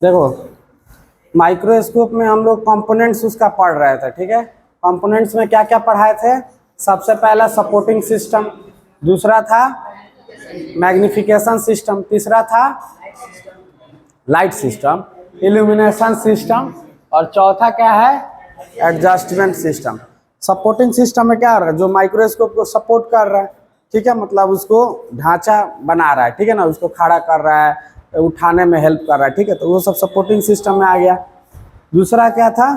देखो, माइक्रोस्कोप में हम लोग कंपोनेंट्स उसका पढ़ रहे थे। ठीक है, कंपोनेंट्स में क्या क्या पढ़ाए थे? सबसे पहला सपोर्टिंग सिस्टम, दूसरा था मैग्निफिकेशन सिस्टम, तीसरा था लाइट सिस्टम, इल्यूमिनेशन सिस्टम, और चौथा क्या है? Adjustment system. सपोर्टिंग सिस्टम में क्या हो रहा है? जो माइक्रोस्कोप को सपोर्ट कर रहा है, ठीक है, मतलब उसको ढांचा बना रहा है, ठीक है ना, उसको खड़ा कर रहा है, उठाने में हेल्प कर रहा है, ठीक है, तो वो सब सपोर्टिंग सिस्टम में आ गया। दूसरा क्या था?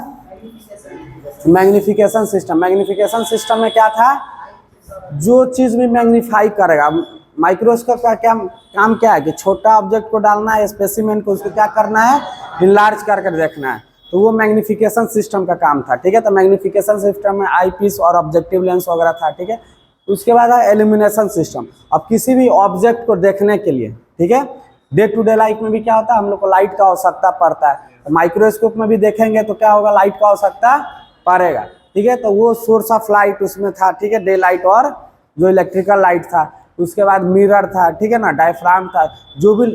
Magnification system. मैग्निफिकेशन सिस्टम में क्या था? जो चीज़ भी मैग्नीफाई करेगा। माइक्रोस्कोप का क्या काम क्या है कि छोटा ऑब्जेक्ट को डालना है, स्पेसिमेन को, उसको क्या करना है? इनलार्ज करके देखना है, तो वो मैग्निफिकेशन सिस्टम का काम था। ठीक है, तो मैग्निफिकेशन सिस्टम में आई पीस और ऑब्जेक्टिव लेंस वगैरह था। ठीक है, उसके बाद है इल्यूमिनेशन सिस्टम। अब किसी भी ऑब्जेक्ट को देखने के लिए, ठीक है, डे टू डे लाइफ में भी क्या होता है, हम लोग को लाइट का आवश्यकता पड़ता है, तो माइक्रोस्कोप में भी देखेंगे तो क्या होगा? लाइट का आवश्यकता पड़ेगा। ठीक है, तो वो सोर्स ऑफ लाइट उसमें था, ठीक है, डे लाइट और जो इलेक्ट्रिकल लाइट था। उसके बाद मिरर था, ठीक है ना, डायफ्राम था, जो भी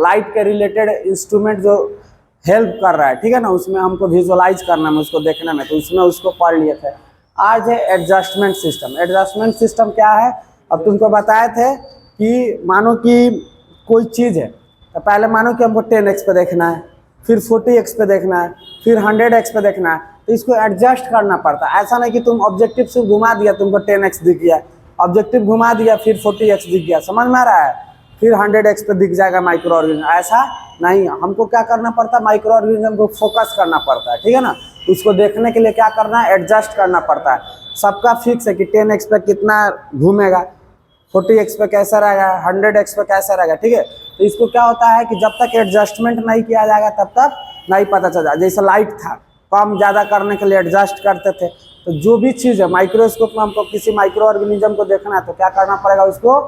लाइट के रिलेटेड इंस्ट्रूमेंट जो हेल्प कर रहा है, ठीक है ना, उसमें हमको विजुअलाइज करना में, उसको देखने में, तो उसमें उसको पढ़ लिए थे। आज है एडजस्टमेंट सिस्टम। एडजस्टमेंट सिस्टम क्या है? अब तुमको बताए थे कि मानो कि कोई चीज़ है, तो पहले मानो कि हमको 10x पे देखना है, फिर 40x पे देखना है, फिर 100x पे देखना है, तो इसको एडजस्ट करना पड़ता है। ऐसा नहीं कि तुम ऑब्जेक्टिव से घुमा दिया, तुमको 10x दिख गया, ऑब्जेक्टिव घुमा दिया फिर 40x दिख गया, समझ में आ रहा है, फिर 100x पे दिख जाएगा माइक्रो ऑर्गेनिज्म। ऐसा नहीं, हमको क्या करना पड़ता है? माइक्रो ऑर्गेनिज्म को फोकस करना पड़ता है, ठीक है ना, उसको देखने के लिए क्या करना है? एडजस्ट करना पड़ता है। सबका फिक्स है कि 10x पे कितना घूमेगा, 40x पे कैसा रहेगा, 100x पे कैसा रहेगा, ठीक है। तो इसको क्या होता है कि जब तक एडजस्टमेंट नहीं किया जाएगा तब तक नहीं पता चल जाएगा। जैसे लाइट था, कम ज़्यादा करने के लिए एडजस्ट करते थे, तो जो भी चीज़ है माइक्रोस्कोप में, हमको किसी माइक्रो ऑर्गेनिज्म को देखना है तो क्या करना पड़ेगा? उसको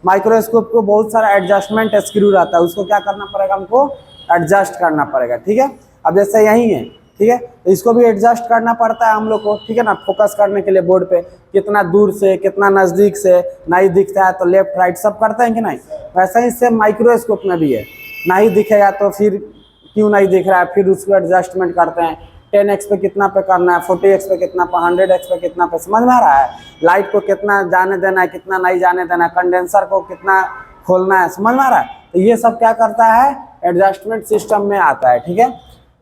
माइक्रोस्कोप को बहुत सारा एडजस्टमेंट स्क्रू रहता है, उसको क्या करना पड़ेगा? हमको एडजस्ट करना पड़ेगा। ठीक है, अब जैसे यही है, ठीक है, तो इसको भी एडजस्ट करना पड़ता है हम लोग को, ठीक है ना, फोकस करने के लिए बोर्ड पे, कितना दूर से, कितना नज़दीक से, नहीं दिखता है तो लेफ्ट राइट सब करते हैं कि नहीं। वैसा ही सेम माइक्रोस्कोप में भी है, नहीं दिखेगा तो फिर क्यों नहीं दिख रहा है, फिर उसको एडजस्टमेंट करते हैं, 10x पे कितना पे करना है, 40x पे कितना पे, 100x पे कितना पे, समझ में आ रहा है। लाइट को कितना जाने देना है, कितना नहीं जाने देना है, कंडेंसर को कितना खोलना है, समझ में आ रहा है। तो ये सब क्या करता है? एडजस्टमेंट सिस्टम में आता है। ठीक है,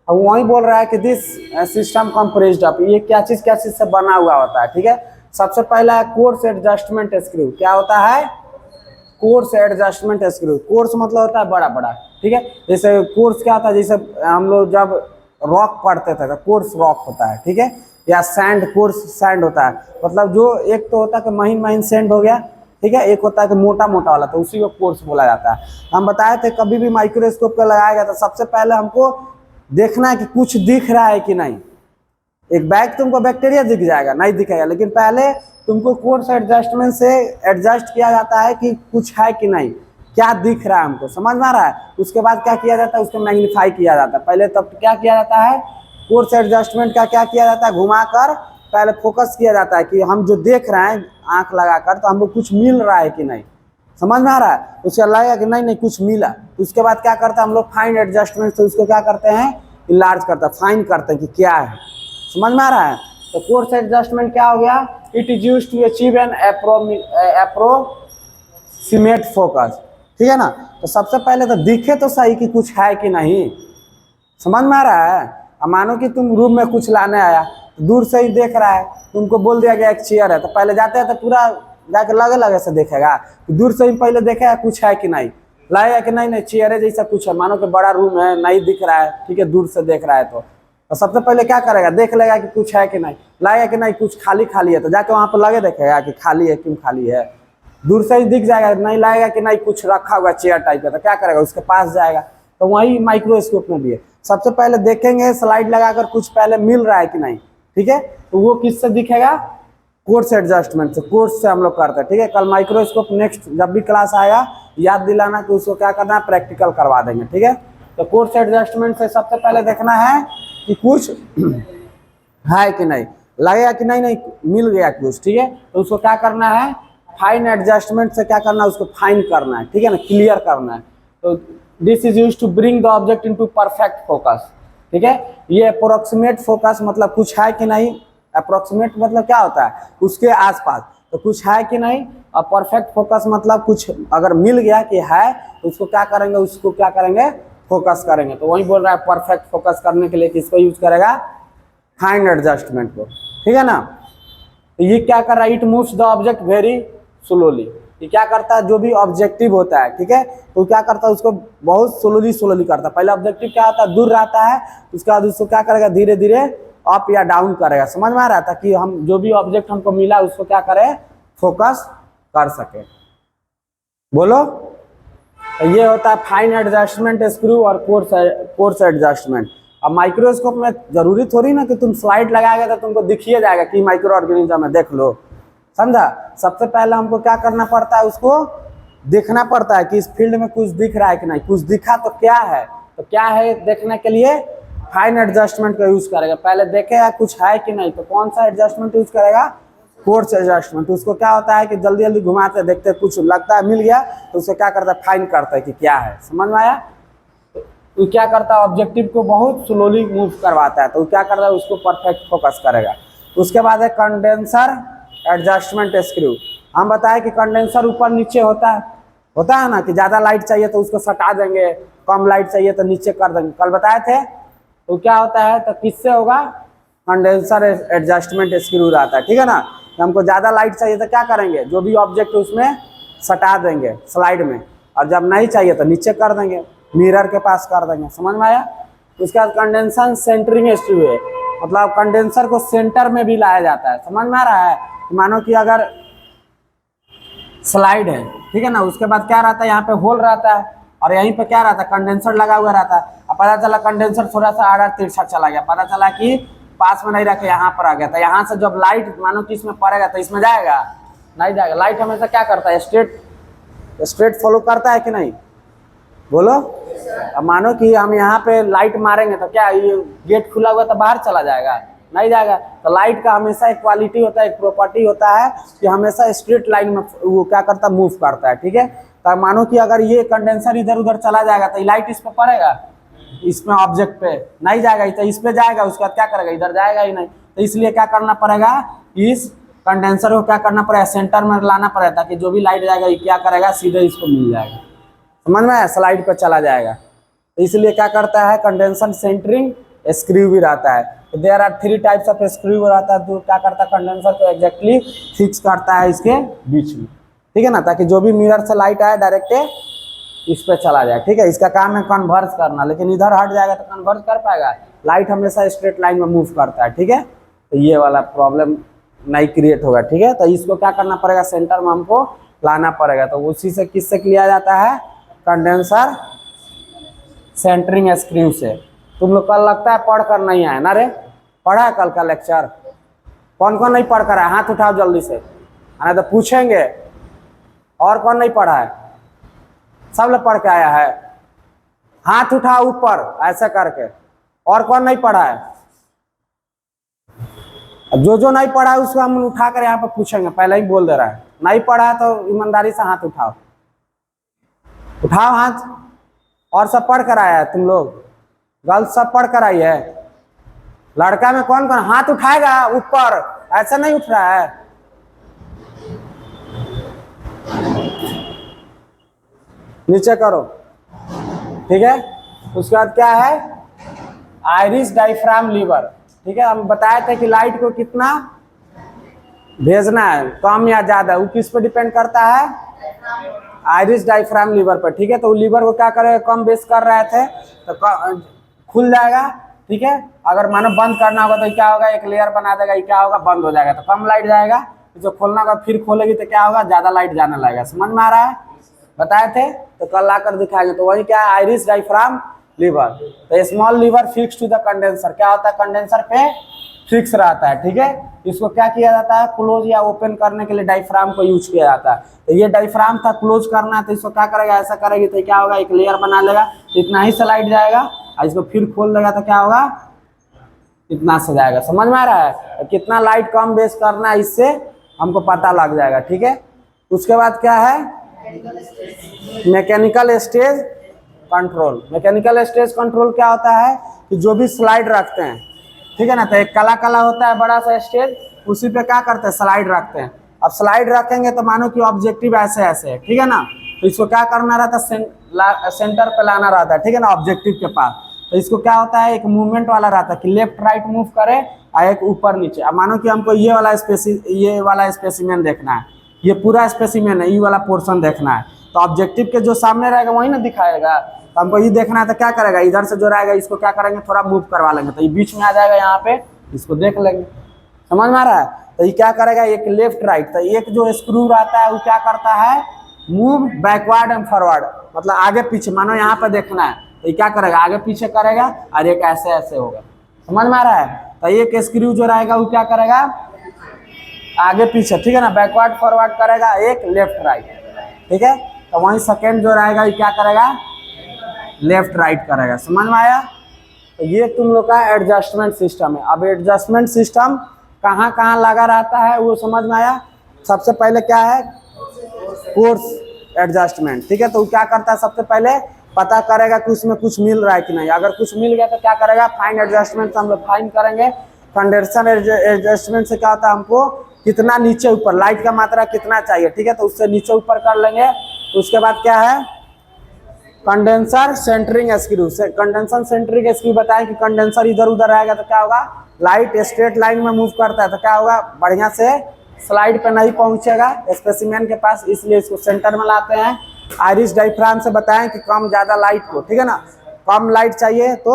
अब वही बोल रहा है कि दिस सिस्टम कंप्रेस्ड अप, ये क्या चीज़ से बना हुआ होता है। ठीक है, सबसे पहला है कोर्स एडजस्टमेंट स्क्रू। क्या होता है? Course adjustment screw. कोर्स मतलब होता है बड़ा बड़ा, ठीक है, जैसे कोर्स क्या होता है, जैसे हम लोग जब रॉक पढ़ते थे तो कोर्स रॉक होता है, ठीक है, या सैंड, कोर्स सैंड होता है, मतलब जो एक तो होता है कि महीन महीन सैंड हो गया, ठीक है, एक होता है कि मोटा मोटा वाला, तो उसी को कोर्स बोला जाता है। हम बताए थे कभी भी माइक्रोस्कोप का लगाया गया तो सबसे पहले हमको देखना है कि कुछ दिख रहा है कि नहीं। एक बैग तुमको बैक्टीरिया दिख जाएगा, नहीं दिखेगा, लेकिन पहले तुमको कोर्स एडजस्टमेंट से एडजस्ट किया जाता है कि कुछ है कि नहीं, क्या दिख रहा है हमको, समझ में आ रहा है। उसके बाद क्या किया जाता है? उसको मैग्नीफाई किया जाता है। पहले तब क्या किया जाता है? कोर्स एडजस्टमेंट का क्या किया जाता है? घुमाकर पहले फोकस किया जाता है कि हम जो देख रहे हैं आँख लगाकर, तो हमको कुछ मिल रहा है कि नहीं, समझ में आ रहा है। उसका लगेगा कि नहीं नहीं कुछ मिला, उसके बाद क्या करता है हम लोग? फाइन एडजस्टमेंट से उसको क्या करते हैं? इलार्ज करते हैं, फाइन करते हैं कि क्या है, समझ में आ रहा है। तो कोर्स एडजस्टमेंट क्या हो गया? It is used to achieve an approximate focus, ठीक है ना। तो सबसे पहले तो दिखे तो सही कि कुछ है कि नहीं, समझ में आ रहा है। अब मानो कि तुम रूम में कुछ लाने आया, तो दूर से ही देख रहा है, तुमको बोल दिया गया एक चेयर है, तो पहले जाते हैं तो पूरा जाके लगे लगे से देखेगा, दूर से ही पहले देखेगा कुछ है कि नहीं, लगेगा कि नहीं नहीं चेयर है जैसा कुछ है, मानो कि बड़ा रूम है नहीं दिख रहा है, ठीक है, दूर से देख रहा है, तो सबसे पहले क्या करेगा? देख लेगा कि कुछ है कि नहीं, लगेगा कि नहीं कुछ खाली खाली है, तो जाके वहाँ पर लगे देखेगा कि खाली है, क्यों खाली है, दूर से ही दिख जाएगा, नहीं लगेगा कि नहीं कुछ रखा हुआ चेयर टाइप का, तो क्या करेगा? उसके पास जाएगा। तो वही माइक्रोस्कोप में भी है, सबसे पहले देखेंगे स्लाइड लगाकर कुछ पहले मिल रहा है कि नहीं, ठीक है, तो वो किससे दिखेगा? कोर्स एडजस्टमेंट से, कोर्स से हम लोग करते हैं। ठीक है, कल माइक्रोस्कोप नेक्स्ट जब भी क्लास आएगा याद दिलाना कि उसको क्या करना है, प्रैक्टिकल करवा देंगे। ठीक है, तो कोर्स एडजस्टमेंट से सबसे पहले देखना है कि कुछ है कि नहीं, लगेगा कि नहीं नहीं मिल गया कुछ, ठीक है, तो उसको क्या करना है? फाइन एडजस्टमेंट से क्या करना है? उसको फाइन करना है, ठीक है ना, क्लियर करना है। तो this is use to bring the object into perfect focus. ठीक है, ये अप्रोक्सीमेट फोकस मतलब कुछ है कि नहीं, अप्रोक्सीमेट मतलब क्या होता है, उसके आसपास, तो कुछ है कि नहीं। और परफेक्ट फोकस मतलब कुछ अगर मिल गया कि है तो उसको क्या करेंगे, उसको क्या करेंगे, फोकस करेंगे। तो वही बोल रहा है परफेक्ट फोकस करने के लिए किसको यूज करेगा, फाइन एडजस्टमेंट को। ठीक है ना। तो ये क्या कर रहा है, it moves the object very slowly. ये क्या करता है, जो भी ऑब्जेक्टिव होता है, ठीक है, तो क्या करता है, उसको बहुत स्लोली स्लोली करता है। पहले ऑब्जेक्टिव क्या होता है, दूर रहता है, उसके बाद उसको क्या करेगा, धीरे धीरे अप या डाउन करेगा। समझ में आ रहा था कि हम जो भी ऑब्जेक्ट हमको मिला उसको क्या करें, फोकस कर सके। बोलो। तो ये होता है फाइन एडजस्टमेंट स्क्रू और कोर्स एडजस्टमेंट। अब माइक्रोस्कोप में जरूरी थोड़ी ना कि तुम स्लाइड लगाएगा तो तुमको दिखिए जाएगा कि माइक्रो ऑर्गेनिज्म है, देख लो, समझा। सबसे पहले हमको क्या करना पड़ता है, उसको देखना पड़ता है कि इस फील्ड में कुछ दिख रहा है कि नहीं, कुछ दिखा तो क्या है, तो क्या है देखने के लिए फाइन एडजस्टमेंट का यूज करेगा। पहले देखेगा कुछ है कि नहीं, तो कौन सा एडजस्टमेंट यूज करेगा, कोर्स एडजस्टमेंट। उसको क्या होता है कि जल्दी जल्दी घुमाते देखते, कुछ लगता है मिल गया तो उसको क्या करता है, फाइन करता है कि क्या है। समझ में आया। तो क्या करता है, ऑब्जेक्टिव को बहुत स्लोली मूव करवाता है, तो क्या करता है, उसको परफेक्ट फोकस करेगा। उसके बाद है कंडेंसर एडजस्टमेंट स्क्रू। हम बताएं कि कंडेंसर ऊपर नीचे होता है ना, कि ज्यादा लाइट चाहिए तो उसको सटा देंगे, कम लाइट चाहिए तो नीचे कर देंगे, कल बताए थे। तो क्या होता है, तो किससे होगा, कंडेंसर एडजस्टमेंट स्क्रू रहता है। ठीक है ना। तो हमको ज्यादा लाइट चाहिए तो क्या करेंगे, जो भी ऑब्जेक्ट उसमें सटा देंगे स्लाइड में, और जब नहीं चाहिए तो नीचे कर देंगे, मिरर के पास कर देंगे। समझ में आया। उसके बाद कंडेंसर सेंटरिंग स्क्रू है, मतलब कंडेंसर को सेंटर में भी लाया जाता है। समझ में आ रहा है। मानो कि अगर स्लाइड है, ठीक है ना, उसके बाद क्या रहता है, यहाँ पे होल रहता है और यहीं पे क्या रहता है, कंडेंसर लगा हुआ रहता है। अब पता चला कंडेंसर थोड़ा सा आड़ा तिरछा चला गया, पता चला कि पास में नहीं रखे, यहाँ पर आ गया, तो यहाँ से जब लाइट मानो कि इसमें पड़ेगा तो इसमें जाएगा, नहीं जाएगा। लाइट हमेशा क्या करता है, स्ट्रेट फॉलो करता है कि नहीं, बोलो। अब मानो कि हम यहाँ पे लाइट मारेंगे तो क्या ये गेट खुला हुआ तो बाहर चला जाएगा, नहीं जाएगा। तो लाइट का हमेशा एक क्वालिटी होता है, एक प्रॉपर्टी होता है कि हमेशा स्ट्रेट लाइन में वो क्या करता है, मूव करता है। ठीक है। तो मानो कि अगर ये कंडेंसर इधर उधर चला जाएगा तो लाइट इस पे पड़ेगा, इसमें ऑब्जेक्ट पे नहीं जाएगा, तो इस पे जाएगा, उसके बाद क्या करेगा, इधर जाएगा ही नहीं। तो इसलिए क्या करना पड़ेगा, इस कंडेंसर को क्या करना पड़ेगा, सेंटर में लाना पड़ेगा, ताकि जो भी लाइट जाएगा ये क्या करेगा, सीधे इसको मिल जाएगा। समझ में, स्लाइड पर चला जाएगा। तो इसलिए क्या करता है, कंडेंसर सेंटरिंग स्क्रू भी रहता है। तो there are 3 types of screw रहता है, जो क्या करता है, कंडेंसर को एग्जैक्टली फिक्स करता है इसके बीच में। ठीक है ना, ताकि जो भी मिरर से लाइट आए डायरेक्ट इस पे चला जाए। ठीक है। इसका काम है कन्वर्स करना, लेकिन इधर हट जाएगा तो कन्वर्स कर पाएगा, लाइट हमेशा स्ट्रेट लाइन में मूव करता है। ठीक है। तो ये वाला प्रॉब्लम नहीं क्रिएट होगा। ठीक है। तो इसको क्या करना पड़ेगा, सेंटर में हमको लाना पड़ेगा। तो उसी से किससे किया जाता है, कंडेंसर सेंटरिंग स्क्रू से। तुम लोग कल लगता है पढ़ कर नहीं आए ना रे, पढ़ा है कल का लेक्चर, कौन कौन नहीं पढ़ कर आया, हाथ उठाओ जल्दी से, नहीं तो पूछेंगे। और कौन नहीं पढ़ा है, सब लोग पढ़ के आया है, हाथ उठाओ ऊपर ऐसे करके। और कौन नहीं पढ़ा है, जो नहीं पढ़ा है उसको हम उठा कर यहाँ पे पूछेंगे, पहले ही बोल दे रहा है। नहीं पढ़ा है तो ईमानदारी से हाथ उठाओ, उठाओ हाथ। और सब पढ़ कर आया है तुम लोग, गर्ल्स सब पढ़ कर आई है। लड़का में कौन कौन हाथ उठाएगा ऊपर, ऐसा नहीं उठ रहा है। नीचे करो। ठीक है। उसके बाद क्या है, आइरिस डायफ्राम लीवर। ठीक है। हम बताए थे कि लाइट को कितना भेजना है, कम या ज्यादा, वो किस पे डिपेंड करता है, आइरिस डायफ्राम लीवर पर। ठीक है। तो लीवर को क्या करेगा, कम बेस कर रहे थे तो खुल जाएगा। ठीक है। अगर मानो बंद करना होगा तो क्या होगा, एक लेयर बना देगा, ये क्या होगा, बंद हो जाएगा, तो कम लाइट जाएगा। तो जो खोलना होगा फिर खोलेगी तो क्या होगा, ज्यादा लाइट जाने लगेगा। समझ में आ रहा है, बताए थे तो कल आकर दिखाएंगे। तो वही क्या है, आइरिस डायफ्राम लीवर। तो small lever fix to the condenser, क्या होता है, कंडेंसर पे फिक्स रहता है। ठीक है। इसको क्या किया जाता है, क्लोज या ओपन करने के लिए डायफ्राम को यूज किया जाता है। तो ये डायफ्राम था, क्लोज करना है तो इसको क्या करेगा, ऐसा करेगी तो क्या होगा, एक लेयर बना लेगा, इतना ही से लाइट जाएगा, और इसको फिर खोल देगा तो क्या होगा, इतना से जाएगा। समझ में आ रहा है, तो कितना लाइट कम बेस करना है इससे हमको पता लग जाएगा। ठीक है। उसके बाद क्या है, mechanical stage control. Mechanical stage control क्या होता है कि जो भी स्लाइड रखते हैं, ठीक है ना, तो एक काला काला होता है बड़ा सा स्टेज, उसी पे क्या करते हैं, स्लाइड रखते हैं। अब स्लाइड रखेंगे तो मानो कि ऑब्जेक्टिव ऐसे ऐसे है, ठीक है ना, तो इसको क्या करना रहता है, सेंटर पे लाना रहता है, ठीक है ना, ऑब्जेक्टिव के पास। तो इसको क्या होता है, एक मूवमेंट वाला रहता है कि लेफ्ट राइट मूव करे और एक ऊपर नीचे। अब मानो कि हमको ये वाला स्पेसिमेन देखना है, ये पूरा स्पेसिमेन है, ये वाला पोर्शन देखना है, तो ऑब्जेक्टिव के जो सामने रहेगा वही ना दिखाएगा। तो हमको ये देखना है तो क्या करेगा, इधर से जो रहेगा इसको क्या करेंगे, थोड़ा मूव करवा लेंगे, तो ये बीच में आ जाएगा, यहाँ पे इसको देख लेंगे। समझ में आ रहा है? तो ये क्या करेगा, एक लेफ्ट राइट, तो एक जो स्क्रू रहता है वो क्या करता है, मूव बैकवर्ड एंड फॉरवर्ड, मतलब आगे पीछे। मानो यहाँ पे देखना है तो ये क्या करेगा, आगे पीछे करेगा, और एक ऐसे ऐसे होगा। समझ में आ रहा है? तो एक स्क्रू जो रहेगा वो क्या करेगा, आगे पीछे, ठीक है ना, बैकवर्ड फॉरवर्ड करेगा, एक लेफ्ट राइट, ठीक है। तो वहीं सेकेंड जो रहेगा ये क्या करेगा, लेफ्ट राइट करेगा। समझ में आया? तो ये तुम लोग का एडजस्टमेंट सिस्टम है। अब एडजस्टमेंट सिस्टम कहाँ कहाँ लगा रहता है वो समझ में आया? सबसे पहले क्या है, फोर्स एडजस्टमेंट, ठीक है। तो क्या करता है, सबसे पहले पता करेगा कि उसमें कुछ मिल रहा है कि नहीं। अगर कुछ मिल गया तो क्या करेगा, फाइन एडजस्टमेंट से हम लोग फाइन करेंगे। कंडेंसर एडजस्टमेंट से क्या होता है, हमको कितना नीचे ऊपर लाइट का मात्रा कितना चाहिए, ठीक है, तो उससे नीचे ऊपर कर लेंगे। उसके बाद क्या है, कंडेंसर सेंटरिंग स्क्रू से, कंडेंसर सेंटरिंग स्क्रू बताएं कि कंडेंसर इधर उधर रहेगा तो क्या होगा, लाइट स्ट्रेट लाइन में मूव करता है तो क्या होगा, बढ़िया से स्लाइड पे नहीं पहुंचेगा स्पेसिमेन के पास, इसलिए इसको सेंटर में लाते हैं। आयरिस डायफ्राम से बताएं कि कम ज़्यादा लाइट को, ठीक है ना, कम लाइट चाहिए तो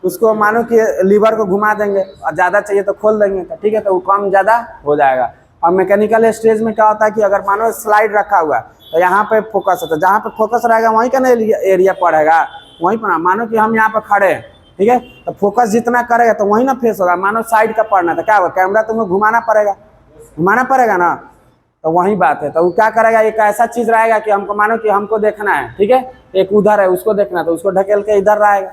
उसको मानो कि लीवर को घुमा देंगे, और ज़्यादा चाहिए तो खोल देंगे, तो ठीक है, तो वो कम ज़्यादा हो जाएगा। और मैकेनिकल स्टेज में क्या होता है कि अगर मानो स्लाइड रखा हुआ है तो यहाँ पे फोकस होता है, जहाँ पे फोकस रहेगा वहीं का ना एरिया पड़ेगा, वहीं पर। मानो कि हम यहाँ पे खड़े हैं, ठीक है, तो फोकस जितना करेगा तो वहीं ना फेस होगा। मानो साइड का पड़ना तो क्या होगा, कैमरा तुम्हें घुमाना पड़ेगा ना, तो वही बात है। तो वो क्या करेगा, एक ऐसा चीज रहेगा कि हमको मानो कि हमको देखना है, ठीक है, एक उधर है उसको देखना है तो उसको ढकेल के इधर लाएगा,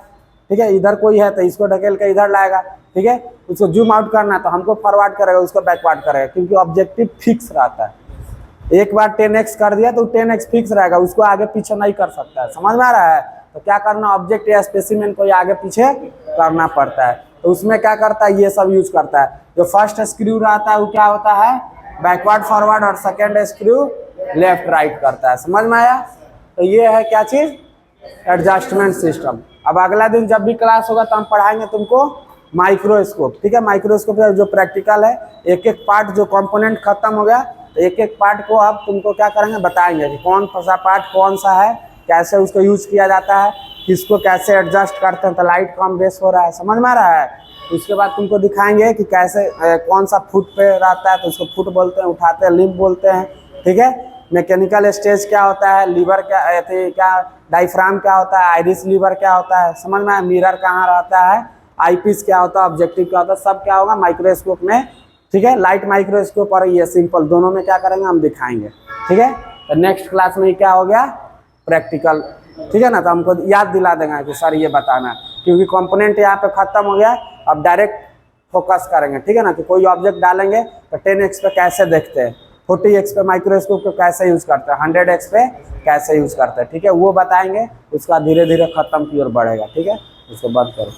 ठीक है, इधर कोई है तो इसको ढकेल के इधर लाएगा, ठीक है। उसको जूम आउट करना है तो हमको फॉरवर्ड करेगा, उसको बैकवर्ड करेगा, क्योंकि ऑब्जेक्टिव फिक्स रहता है। एक बार 10x कर दिया तो 10x फिक्स रहेगा, उसको आगे पीछे नहीं कर सकता है। समझ में आ रहा है? तो क्या करना, ऑब्जेक्ट या स्पेसिमेन को आगे पीछे करना पड़ता है। तो उसमें क्या करता है, ये सब यूज करता है। जो फर्स्ट स्क्रू रहता है वो क्या होता है, बैकवर्ड फॉरवर्ड, और सेकेंड स्क्रू लेफ्ट राइट करता है। समझ में आया? तो ये है क्या चीज, एडजस्टमेंट सिस्टम। अब अगला दिन जब भी क्लास होगा तो हम पढ़ाएंगे तुमको माइक्रोस्कोप, ठीक है। माइक्रोस्कोप जो प्रैक्टिकल है, एक एक पार्ट जो कंपोनेंट खत्म हो गया तो एक एक पार्ट को अब तुमको क्या करेंगे, बताएंगे कि कौन सा पार्ट कौन सा है, कैसे उसको यूज किया जाता है, किसको कैसे एडजस्ट करते हैं तो लाइट कम बेस हो रहा है। समझ में आ रहा है? उसके बाद तुमको दिखाएंगे कि कैसे कौन सा फुट पे रहता है तो उसको फुट बोलते हैं, उठाते हैं लिम्ब बोलते हैं, ठीक है। मैकेनिकल स्टेज क्या होता है, लीवर क्या डायफ्राम क्या होता है, आइरिस लीवर क्या होता है, समझ में, मिरर कहाँ रहता है, आईपीस क्या होता है, ऑब्जेक्टिव क्या होता है, सब क्या होगा माइक्रोस्कोप में, ठीक है। लाइट माइक्रोस्कोप और ये सिंपल दोनों में क्या करेंगे, हम दिखाएंगे, ठीक है। तो नेक्स्ट क्लास में क्या हो गया, प्रैक्टिकल, ठीक है ना। तो हमको याद दिला देंगे कि सर ये बताना, क्योंकि कंपोनेंट यहाँ पे खत्म हो गया, अब डायरेक्ट फोकस करेंगे, ठीक है ना। कि कोई ऑब्जेक्ट डालेंगे तो 10x पे कैसे देखते हैं, 40x पे माइक्रोस्कोप को कैसे यूज करते हैं, 100x पे कैसे यूज करते हैं, ठीक है, वो बताएंगे। उसका धीरे धीरे खत्म की ओर बढ़ेगा, ठीक है। इसको बंद करो।